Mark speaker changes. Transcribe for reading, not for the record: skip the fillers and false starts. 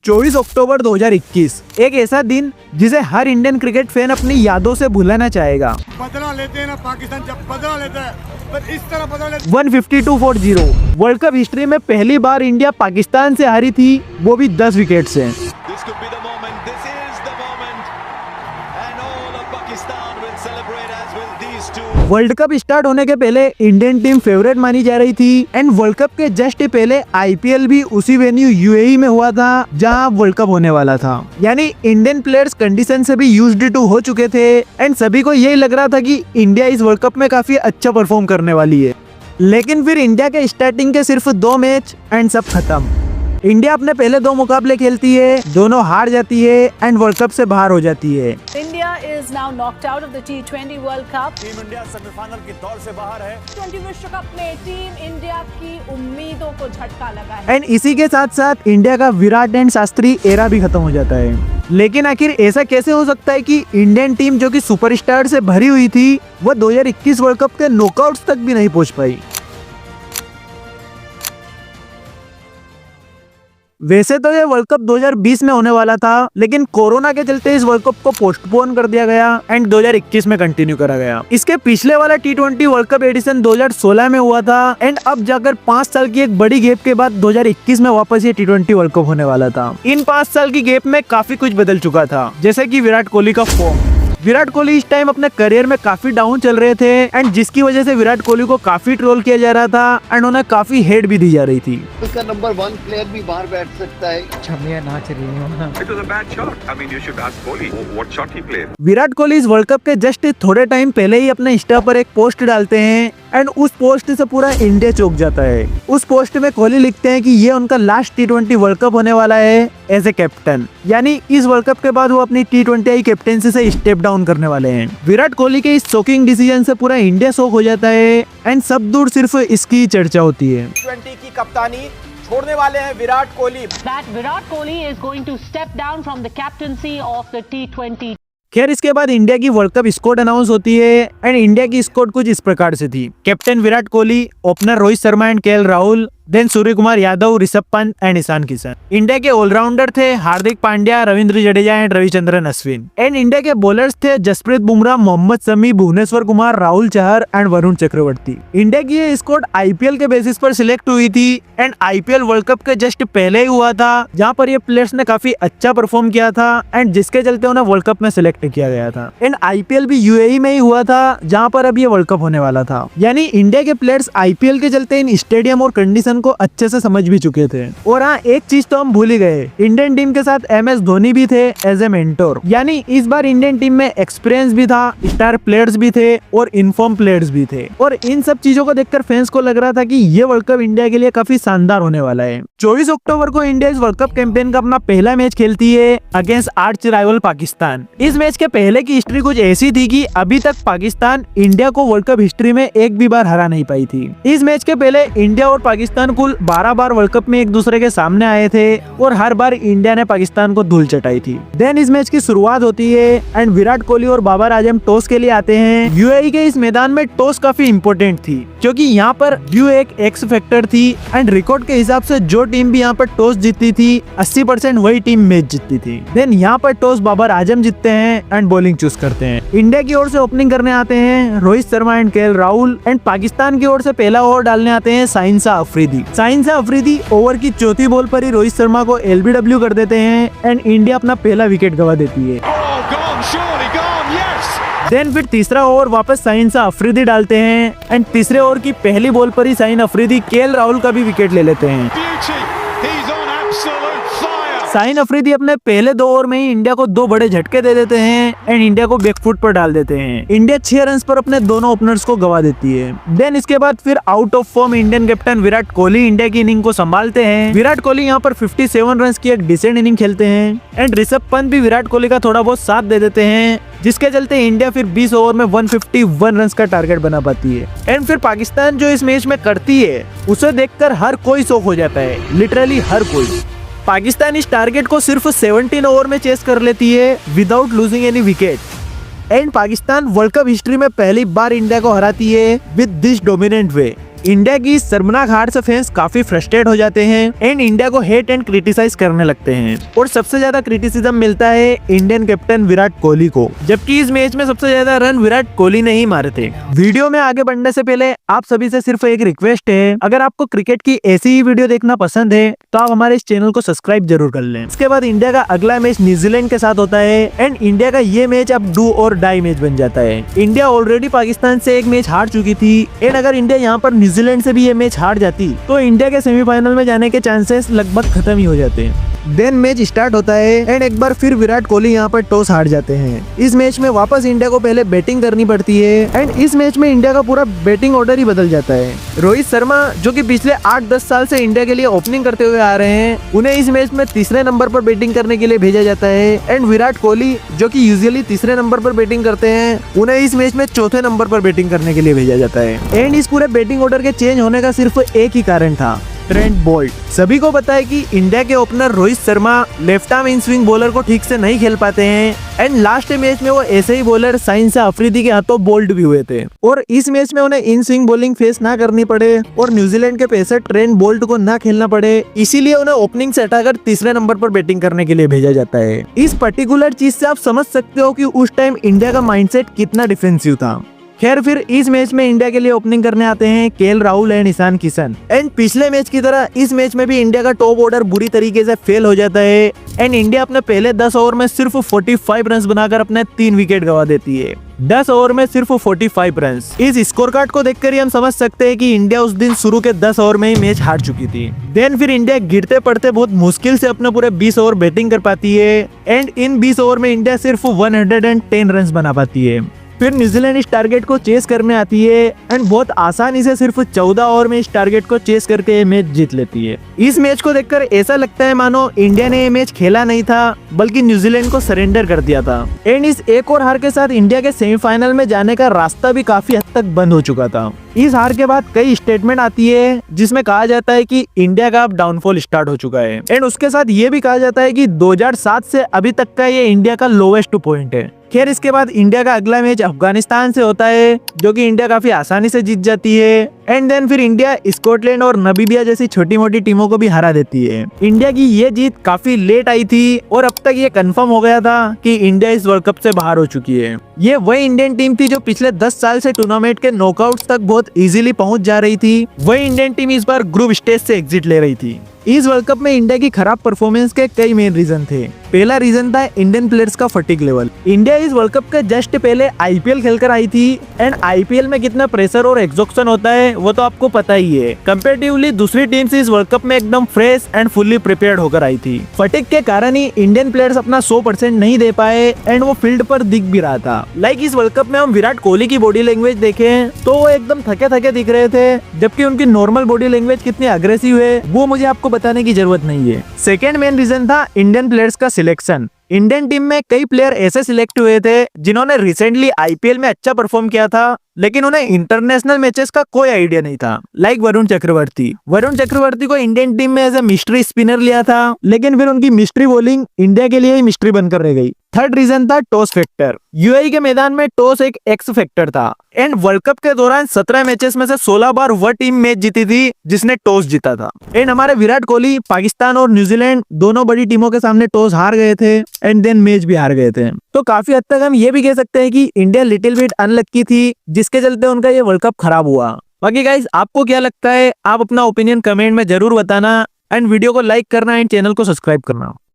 Speaker 1: 24 अक्टूबर 2021 एक ऐसा दिन जिसे हर इंडियन क्रिकेट फैन अपनी यादों से भुलाना चाहेगा।
Speaker 2: बदला लेते हैं ना पाकिस्तान, जब बदला लेता है पर इस तरह बदला लेते
Speaker 1: 152 फॉर 0 वर्ल्ड कप हिस्ट्री में पहली बार इंडिया पाकिस्तान से हारी थी, वो भी 10 विकेट से। वर्ल्ड कप स्टार्ट होने के पहले इंडियन टीम फेवरेट मानी जा रही थी एंड वर्ल्ड कप के जस्ट पहले आईपीएल भी उसी वेन्यू यूएई में हुआ था जहां वर्ल्ड कप होने वाला था। यानी इंडियन प्लेयर्स कंडीशन से भी यूज्ड टू हो चुके थे एंड सभी को यही लग रहा था कि इंडिया इस वर्ल्ड कप में काफी अच्छा परफॉर्म करने वाली है। लेकिन फिर इंडिया के स्टार्टिंग के सिर्फ 2 मैच एंड सब खत्म। इंडिया अपने पहले 2 मुकाबले खेलती है, दोनों हार जाती है एंड वर्ल्ड कप से बाहर हो जाती है।
Speaker 3: India is now knocked out of the T20 world cup.
Speaker 2: Team India semifinal की दौड़ से बाहर है।
Speaker 3: T20 विश्व कप में टीम इंडिया की उम्मीदों को झटका लगा है
Speaker 1: एंड इसी के साथ साथ इंडिया का विराट एंड शास्त्री एरा भी खत्म हो जाता है। लेकिन आखिर ऐसा कैसे हो सकता है कि इंडियन टीम जो कि सुपरस्टार से भरी हुई थी वो 2021 वर्ल्ड कप के नॉकआउट्स तक भी नहीं पहुंच पाई। वैसे तो ये वर्ल्ड कप 2020 में होने वाला था, लेकिन कोरोना के चलते इस वर्ल्ड कप को पोस्टपोन कर दिया गया एंड 2021 में कंटिन्यू करा गया। इसके पिछले वाला T20 वर्ल्ड कप एडिशन 2016 में हुआ था एंड अब जाकर 5 साल की एक बड़ी गैप के बाद 2021 में वापस ये T20 वर्ल्ड कप होने वाला था। इन 5 साल की गैप में काफी कुछ बदल चुका था, जैसे कि विराट कोहली का फॉर्म। विराट कोहली इस टाइम अपने करियर में काफी डाउन चल रहे थे एंड जिसकी वजह से विराट कोहली को काफी ट्रोल किया जा रहा था एंड उन्हें काफी हेट भी दी जा रही थी।
Speaker 4: उसका नंबर 1 प्लेयर भी बाहर बैठ सकता है।
Speaker 1: विराट कोहली इस वर्ल्ड कप के जस्ट थोड़े टाइम पहले ही अपने इंस्टा पर एक पोस्ट डालते हैं एंड उस पोस्ट से पूरा इंडिया चौंक जाता है। उस पोस्ट में कोहली लिखते हैं कि ये उनका लास्ट T20 वर्ल्ड कप होने वाला है एज ए कैप्टन, यानी इस वर्ल्ड कप के बाद वो अपनी T20 कैप्टेंसी से स्टेप डाउन करने वाले हैं। विराट कोहली के इस शॉकिंग डिसीजन से पूरा इंडिया शॉक हो जाता है एंड सब दूर सिर्फ इसकी चर्चा होती है।
Speaker 5: T20 की कप्तानी छोड़ने वाले हैं Virat Kohli.
Speaker 3: That Virat Kohli is going to step down from the captaincy of the T20।
Speaker 1: खैर इसके बाद इंडिया की वर्ल्ड कप स्क्वाड अनाउंस होती है एंड इंडिया की स्क्वाड कुछ इस प्रकार से थी। Captain Virat Kohli, opener Rohit Sharma and KL Rahul, then Surya Kumar Yadav, Rishabh Pant and Ishan Kishan. India के ऑलराउंडर थे Hardik Pandya, Ravindra Jadeja and Ravichandran Ashwin and India के बॉलर्स थे जसप्रीत बुमराह, मोहम्मद शमी, भुवनेश्वर कुमार, राहुल चहर एंड वरुण चक्रवर्ती। इंडिया की ये स्क्वाड आईपीएल के बेसिस पर सिलेक्ट हुई थी एंड आईपीएल वर्ल्ड कप के जस्ट पहले ही हुआ था, जहाँ पर ये प्लेयर्स ने काफी अच्छा परफॉर्म किया था एंड जिसके चलते उन्हें वर्ल्ड कप में सिलेक्ट किया गया था। एंड आईपीएल भी यूएई में ही हुआ था, जहाँ पर अब ये वर्ल्ड कप होने वाला था। यानी इंडिया के प्लेयर्स आईपीएल के चलते इन स्टेडियम और कंडीशन को अच्छे से समझ भी चुके थे। और हाँ, एक चीज तो हम भूल ही गए, इंडियन टीम के साथ MS धोनी भी थे एज ए मेंटोर। यानी इस बार इंडियन टीम में एक्सपीरियंस भी था, स्टार प्लेयर्स भी थे और इनफॉर्म प्लेयर्स भी थे। और इन सब चीजों को देखकर फैंस को लग रहा था कि ये वर्ल्ड कप इंडिया के लिए काफी शानदार होने वाला है। 24 अक्टूबर को इंडिया इस वर्ल्ड कप कैंपेन का अपना पहला मैच खेलती है अगेंस्ट आर्च राइवल पाकिस्तान। इस मैच के पहले की हिस्ट्री कुछ ऐसी थी कि अभी तक पाकिस्तान इंडिया को वर्ल्ड कप हिस्ट्री में एक भी बार हरा नहीं पाई थी। इस मैच के पहले इंडिया और पाकिस्तान कुल 12 बार वर्ल्ड कप में एक दूसरे के सामने आए थे और हर बार इंडिया ने पाकिस्तान को धूल चटाई थी। देन इस मैच की शुरुआत होती है एंड विराट कोहली और बाबर आजम टॉस के लिए आते हैं। यूएई के इस मैदान में टॉस काफी इंपॉर्टेंट थी क्योंकि यहाँ पर व्यू एक एक्स फैक्टर थी एंड रिकॉर्ड के हिसाब से जो टीम भी यहाँ पर टॉस जीतती थी 80% वही टीम मैच जीतती थी। देन यहाँ पर टॉस बाबर आजम जीतते हैं एंड बॉलिंग चूज करते हैं। इंडिया की ओर से ओपनिंग करने आते हैं Rohit Sharma and KL Rahul and Pakistan की ओर से पहला ओवर डालने आते हैं शाहीन शाह अफरीदी। शाहीन शाह अफरीदी ओवर की चौथी बॉल पर ही रोहित शर्मा को LBW कर देते हैं एंड इंडिया अपना पहला विकेट गवा देती है। देन फिर तीसरा ओवर वापस शाहीन शाह अफरीदी डालते हैं एंड तीसरे ओवर की पहली बॉल पर ही शाहीन अफरीदी केएल राहुल का भी विकेट ले लेते हैं। शाहीन अफरीदी अपने पहले 2 ओवर में ही इंडिया को 2 बड़े झटके दे देते हैं एंड इंडिया को बैकफुट पर डाल देते हैं। इंडिया 6 रन्स पर अपने दोनों ओपनर्स को गवा देती है। देन इसके बाद फिर out of form Indian captain Virat Kohli India की इनिंग को संभालते हैं। विराट कोहली यहाँ पर 57 रन्स की एक डिसेंट इनिंग खेलते हैं एंड ऋषभ पंत भी विराट कोहली का थोड़ा बहुत साथ दे देते हैं, जिसके चलते इंडिया फिर 20 ओवर में 151 रन्स का टारगेट बना पाती है। एंड फिर पाकिस्तान जो इस मैच में करती है उसे देखकर हर कोई शॉक हो जाता है, लिटरली हर कोई। पाकिस्तान इस टारगेट को सिर्फ 17 ओवर में चेस कर लेती है without losing any wicket and Pakistan world cup history में पहली बार इंडिया को हराती है with this dominant way. India की इस शर्मनाक हार से फैंस काफी फ्रस्ट्रेट हो जाते हैं एंड इंडिया को हेट एंड क्रिटिसाइज करने लगते हैं और सबसे ज्यादा क्रिटिसिज्म मिलता है इंडियन कैप्टन विराट कोहली को, जबकि इस मैच में सबसे ज्यादा रन विराट कोहली ने ही मारे थे। वीडियो में आगे बढ़ने से पहले आप सभी से सिर्फ एक रिक्वेस्ट है, अगर आपको क्रिकेट की ऐसी ही वीडियो देखना पसंद है तो आप हमारे इस चैनल को सब्सक्राइब जरूर कर लें। इसके बाद इंडिया का अगला मैच न्यूजीलैंड के साथ होता है एंड इंडिया का ये मैच अब डू और डाई मैच बन जाता है। इंडिया ऑलरेडी पाकिस्तान से एक मैच हार चुकी थी एंड अगर इंडिया यहाँ पर न्यूजीलैंड से भी ये मैच हार जाती तो इंडिया के सेमीफाइनल में जाने के चांसेस लगभग खत्म ही हो जाते हैं। देन मैच स्टार्ट होता है एंड एक बार फिर विराट कोहली यहाँ पर टॉस हार जाते हैं। इस मैच में वापस इंडिया को पहले बैटिंग करनी पड़ती है एंड इस मैच में इंडिया का पूरा बैटिंग ऑर्डर ही बदल जाता है। रोहित शर्मा जो कि पिछले 8-10 साल से इंडिया के लिए ओपनिंग करते हुए आ रहे हैं, उन्हें इस मैच में तीसरे नंबर पर बैटिंग करने के लिए भेजा जाता है एंड विराट कोहली जो कि यूजुअली तीसरे नंबर पर बैटिंग करते हैं, उन्हें इस मैच में चौथे नंबर पर बैटिंग करने के लिए भेजा जाता है। एंड इस पूरे बैटिंग ऑर्डर के चेंज होने का सिर्फ एक ही कारण था, ट्रेंट बोल्ट। सभी को पता है कि इंडिया के opener Rohit Sharma left arm in swing bowler को ठीक से नहीं खेल पाते हैं एंड लास्ट मैच में वो ऐसे ही बॉलर शाहीन शाह अफरीदी के हाथों बोल्ड भी हुए थे और इस मैच में उन्हें इन स्विंग बॉलिंग फेस ना करनी पड़े और न्यूजीलैंड के पेसर ट्रेंट बोल्ट को ना खेलना पड़े, इसीलिए उन्हें ओपनिंग से हटाकर तीसरे नंबर पर बैटिंग करने के लिए भेजा जाता है। इस पर्टिकुलर चीज से आप समझ सकते हो कि उस टाइम इंडिया का माइंडसेट कितना डिफेंसिव था। खैर फिर इस मैच में इंडिया के लिए ओपनिंग करने आते हैं KL Rahul and Ishan Kishan and पिछले मैच की तरह इस मैच में भी इंडिया का टॉप ऑर्डर बुरी तरीके से फेल हो जाता है एंड इंडिया अपने पहले 10 ओवर में सिर्फ 45 रन बनाकर अपने 3 विकेट गंवा देती है। 10 ओवर में सिर्फ 45 रन। इस स्कोर कार्ड को देखकर ही हम समझ सकते हैं कि इंडिया उस दिन शुरू के 10 ओवर में ही मैच हार चुकी थी। देन फिर इंडिया गिरते पड़ते बहुत मुश्किल से अपने पूरे 20 ओवर बैटिंग कर पाती है एंड इन 20 ओवर में इंडिया सिर्फ 110 रन बना पाती है। फिर न्यूजीलैंड इस टारगेट को चेस करने आती है एंड बहुत आसानी से सिर्फ 14 ओवर में इस टारगेट को चेस करके ये मैच जीत लेती है। इस मैच को देखकर ऐसा लगता है मानो इंडिया ने ये मैच खेला नहीं था बल्कि न्यूजीलैंड को सरेंडर कर दिया था एंड इस एक और हार के साथ इंडिया के सेमीफाइनल में जाने का रास्ता भी काफी हद तक बंद हो चुका था। इस हार के बाद कई स्टेटमेंट आती है जिसमें कहा जाता है कि इंडिया का अब डाउनफॉल स्टार्ट हो चुका है एंड उसके साथ ये भी कहा जाता है कि 2007 से अभी तक का ये इंडिया का लोवेस्ट पॉइंट है। खैर इसके बाद इंडिया का अगला मैच अफगानिस्तान से होता है जो कि इंडिया काफी आसानी से जीत जाती है एंड देन फिर इंडिया स्कॉटलैंड और नामीबिया जैसी छोटी मोटी टीमों को भी हरा देती है। इंडिया की ये जीत काफी लेट आई थी और अब तक ये कंफर्म हो गया था कि इंडिया इस वर्ल्ड कप से बाहर हो चुकी है। ये वही इंडियन टीम थी जो पिछले 10 साल से टूर्नामेंट के नॉकआउट तक बहुत इजीली पहुंच जा रही थी। वही इंडियन टीम इस बार ग्रुप स्टेज से एग्जिट ले रही थी। इस वर्ल्ड कप में इंडिया की खराब परफॉर्मेंस के कई मेन रीजन थे। पहला रीजन था इंडियन प्लेयर्स का फटीग लेवल। इंडिया इस वर्ल्ड कप के जस्ट पहले आईपीएल खेलकर आई थी एंड आईपीएल में कितना प्रेशर और एग्जॉक्शन होता है वो तो आपको पता ही है। कंपैरेटिवली दूसरी टीम से इस वर्ल्ड कप में एकदम फ्रेश एंड फुल्ली प्रिपेयर्ड होकर आई थी। फटीग के कारण ही इंडियन प्लेयर्स अपना 100% नहीं दे पाए एंड वो फील्ड पर दिख भी रहा था। लाइक इस वर्ल्ड कप में हम विराट कोहली की बॉडी लैंग्वेज देखें तो वो एकदम थके थके दिख रहे थे, जबकि उनकी नॉर्मल बॉडी लैंग्वेज कितनी अग्रेसिव है वो मुझे आपको बताने की जरूरत नहीं है। सेकेंड मेन रीजन था इंडियन प्लेयर्स का सिलेक्शन। इंडियन टीम में कई प्लेयर ऐसे सिलेक्ट हुए थे जिन्होंने रिसेंटली आईपीएल में अच्छा परफॉर्म किया था लेकिन उन्हें इंटरनेशनल मैचेस का कोई आइडिया नहीं था। लाइक वरुण चक्रवर्ती को इंडियन टीम में एज ए मिस्ट्री स्पिनर लिया था लेकिन फिर उनकी मिस्ट्री बॉलिंग इंडिया के लिए ही मिस्ट्री बनकर रह गई। थर्ड रीजन था टॉस फैक्टर। यूएई के मैदान में टॉस एक एक्स फैक्टर था एंड वर्ल्ड कप के दौरान 17 मैचेस में से 16 बार वह टीम मैच जीती थी जिसने टॉस जीता था एंड हमारे विराट कोहली पाकिस्तान और न्यूजीलैंड दोनों बड़ी टीमों के सामने टॉस हार गए थे एंड देन मैच भी हार गए थे। तो काफी हद तक हम ये भी कह सकते हैं कि इंडिया लिटिल बिट अनलक्की थी जिसके चलते उनका ये वर्ल्ड कप खराब हुआ। बाकी गाइस आपको क्या लगता है, आप अपना ओपिनियन कमेंट में जरूर बताना एंड वीडियो को लाइक करना एंड चैनल को सब्सक्राइब करना।